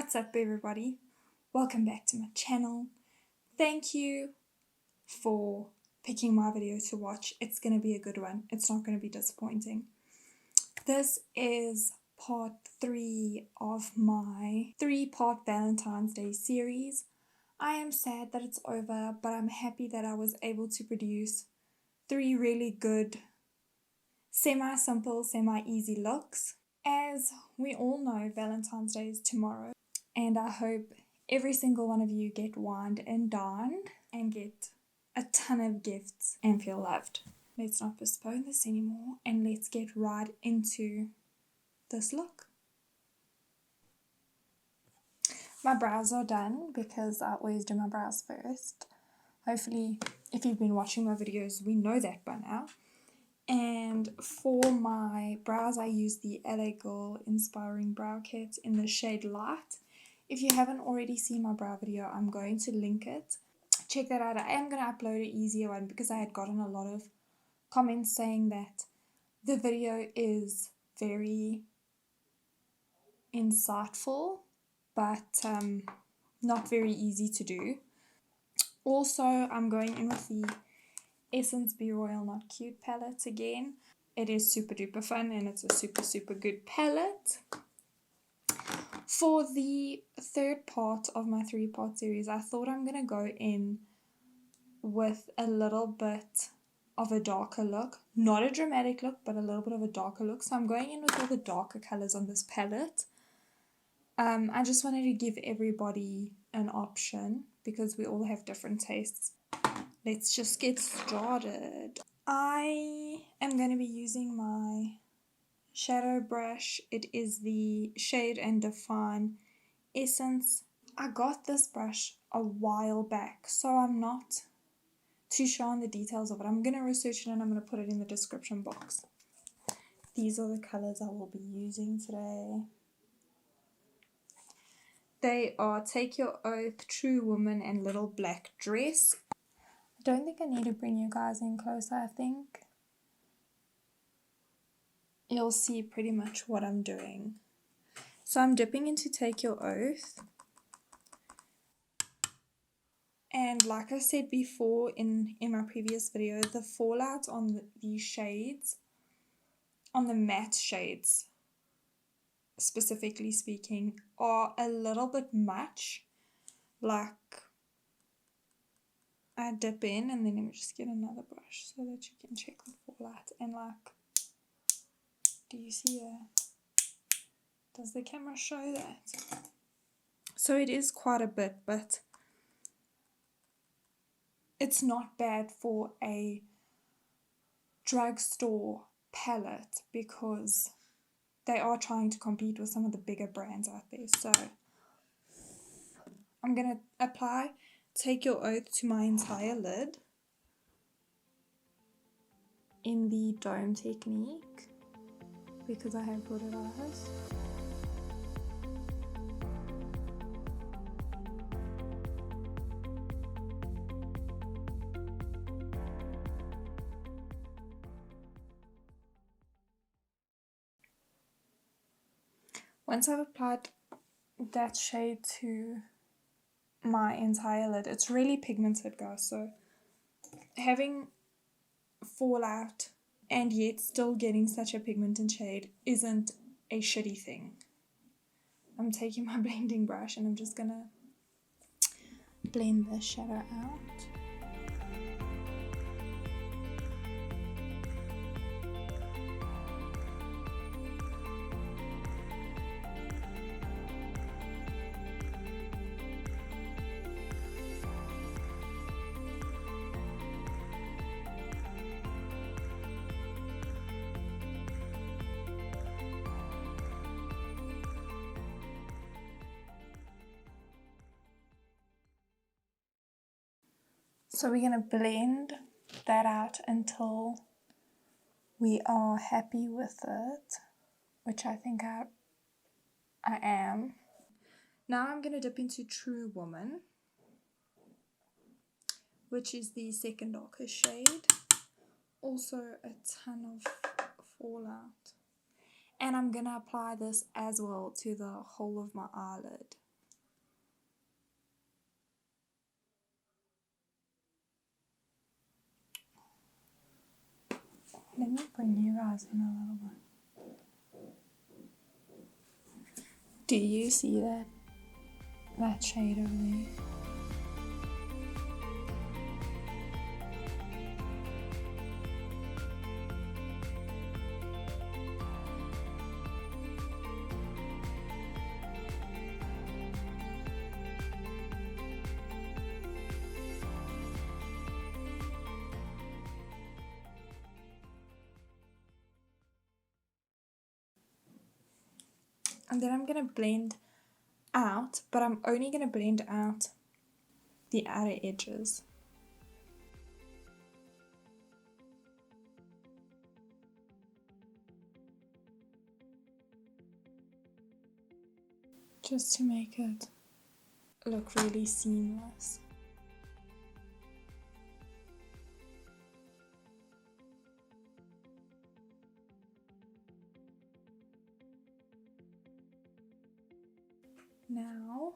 What's up everybody? Welcome back to my channel. Thank you for picking my video to watch. It's going to be a good one. It's not going to be disappointing. This is part 3 of my 3-part Valentine's Day series. I am sad that it's over, but I'm happy that I was able to produce 3 really good, semi-simple, semi-easy looks. As we all know, Valentine's Day is tomorrow. And I hope every single one of you get wined and dined and get a ton of gifts and feel loved. Let's not postpone this anymore and let's get right into this look. My brows are done because I always do my brows first. Hopefully, if you've been watching my videos, we know that by now. And for my brows, I use the LA Girl Inspiring Brow Kit in the shade Light. If you haven't already seen my brow video, I'm going to link it. Check that out. I am going to upload an easier one because I had gotten a lot of comments saying that the video is very insightful, but not very easy to do. Also, I'm going in with the Essence Be Royal Not Cute palette again. It is super duper fun and it's a super good palette. For the 3rd part of my 3-part series, I thought I'm going to go in with a little bit of a darker look. Not a dramatic look, but a little bit of a darker look. So I'm going in with all the darker colors on this palette. I just wanted to give everybody an option because we all have different tastes. Let's just get started. I am going to be using my shadow brush. It is the Shade and Define Essence. I got this brush a while back, so I'm not too sure on the details of it. I'm going to research it and I'm going to put it in the description box. These are the colors I will be using today. They are Take Your Oath, True Woman, and Little Black Dress. I don't think I need to bring you guys in closer. I think you'll see pretty much what I'm doing. So I'm dipping into Take Your Oath. And like I said before in my previous video, the fallout on these shades, on the matte shades specifically speaking, are a little bit much. Like, I dip in and then let me just get another brush so that you can check the fallout. And like, do you see that? Does the camera show that? So it is quite a bit, but it's not bad for a drugstore palette because they are trying to compete with some of the bigger brands out there. So I'm going to apply Take Your Oath to my entire lid in the dome technique because I have hooded eyes. Once I've applied that shade to my entire lid, it's really pigmented, guys, so having fallout and yet still getting such a pigmented shade isn't a shitty thing. I'm taking my blending brush and I'm just gonna blend the shadow out. So we're going to blend that out until we are happy with it, which I think I am. Now I'm going to dip into True Woman, which is the 2nd darkest shade. Also a ton of fallout. And I'm going to apply this as well to the whole of my eyelid. Let me bring you guys in a little bit. Do you see that shade over there? And then I'm going to blend out, but I'm only going to blend out the outer edges. Just to make it look really seamless. Now,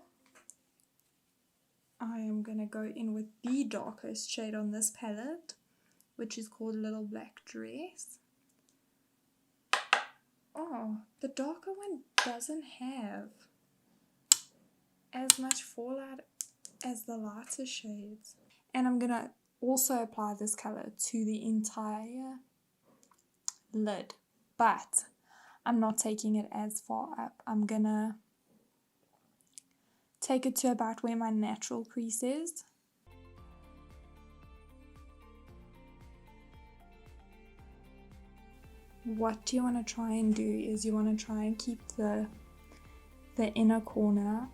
I am going to go in with the darkest shade on this palette, which is called Little Black Dress. Oh, the darker one doesn't have as much fallout as the lighter shades. And I'm going to also apply this color to the entire lid, but I'm not taking it as far up. I'm going to take it to about where my natural crease is. What you want to try and do is you want to try and keep the inner corner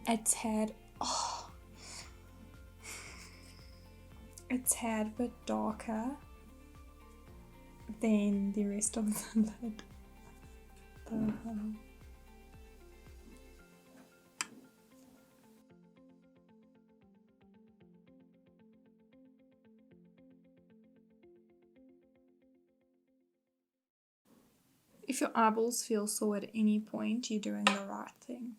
a tad bit darker than the rest of the lid. If your eyeballs feel sore at any point, you're doing the right thing.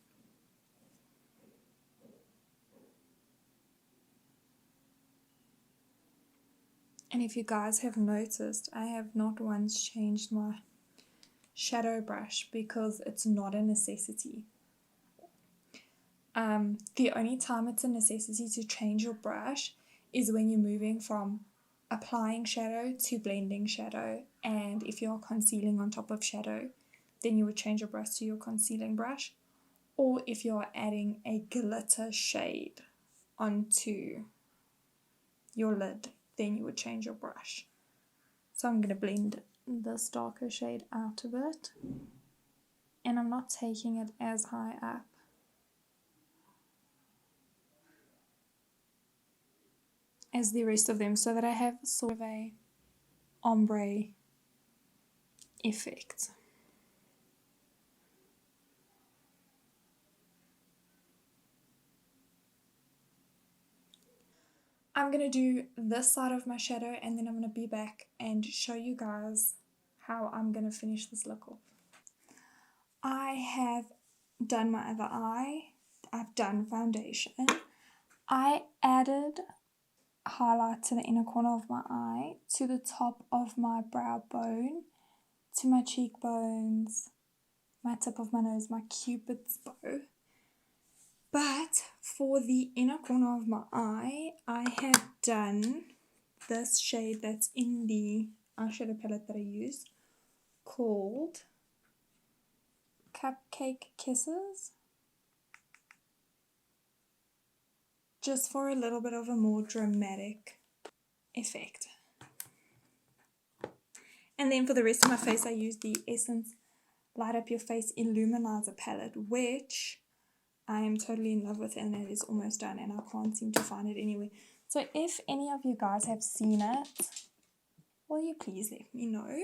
And if you guys have noticed, I have not once changed my shadow brush because it's not a necessity. The only time it's a necessity to change your brush is when you're moving from applying shadow to blending shadow, and if you're concealing on top of shadow, then you would change your brush to your concealing brush, or if you're adding a glitter shade onto your lid, then you would change your brush. So I'm going to blend this darker shade out of it, and I'm not taking it as high up. As the rest of them, so that I have sort of a ombre effect. I'm going to do this side of my shadow, and then I'm going to be back and show you guys how I'm going to finish this look off. I have done my other eye. I've done foundation. I added highlight to the inner corner of my eye, to the top of my brow bone, to my cheekbones, my tip of my nose, my cupid's bow. But for the inner corner of my eye, I have done this shade that's in the eyeshadow palette that I use, called Cupcake Kisses, just for a little bit of a more dramatic effect. And then for the rest of my face, I use the Essence Light Up Your Face Illuminizer palette, which I am totally in love with, and it is almost done, and I can't seem to find it anywhere. So if any of you guys have seen it, will you please let me know?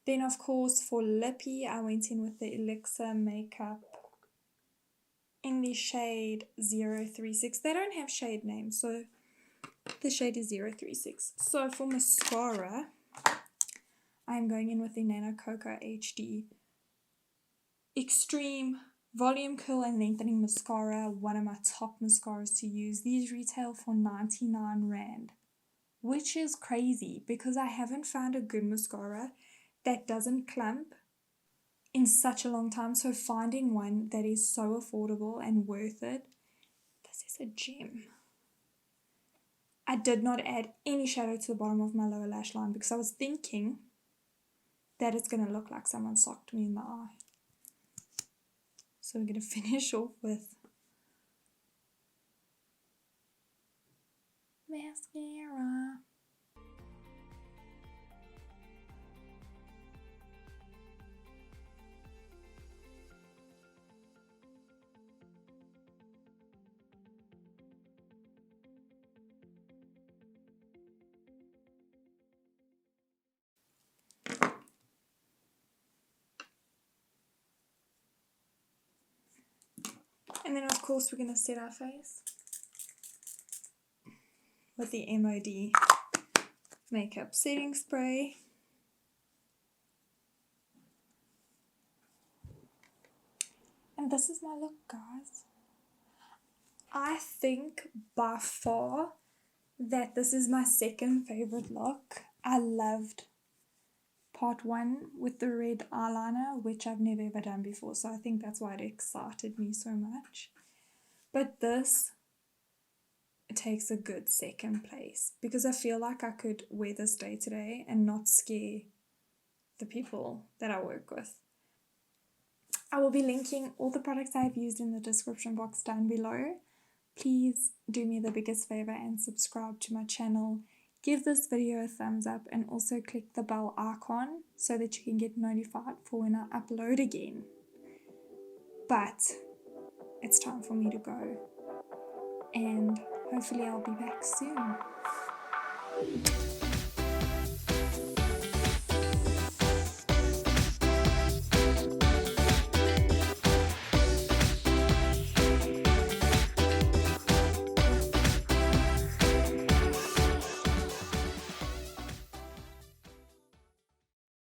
Then, of course, for lippy, I went in with the Elixir Makeup in the shade 036. They don't have shade names, so the shade is 036. So for mascara, I'm going in with the Nano Cocoa HD Extreme Volume Curl and Lengthening Mascara, one of my top mascaras to use. These retail for 99 Rand. which is crazy because I haven't found a good mascara that doesn't clump in such a long time. So finding one that is so affordable and worth it, this is a gem. I did not add any shadow to the bottom of my lower lash line because I was thinking that it's going to look like someone socked me in the eye. So we're going to finish off with mascara. And then of course we're going to set our face with the MOD makeup setting spray. And this is my look, guys. I think by far that this is my second favorite look. I loved part 1 with the red eyeliner, which I've never ever done before, so I think that's why it excited me so much. But this takes a good second place because I feel like I could wear this day to day and not scare the people that I work with. I will be linking all the products I've used in the description box down below. Please do me the biggest favor and subscribe to my channel. Give this video a thumbs up and also click the bell icon so that you can get notified for when I upload again. But it's time for me to go, and hopefully I'll be back soon.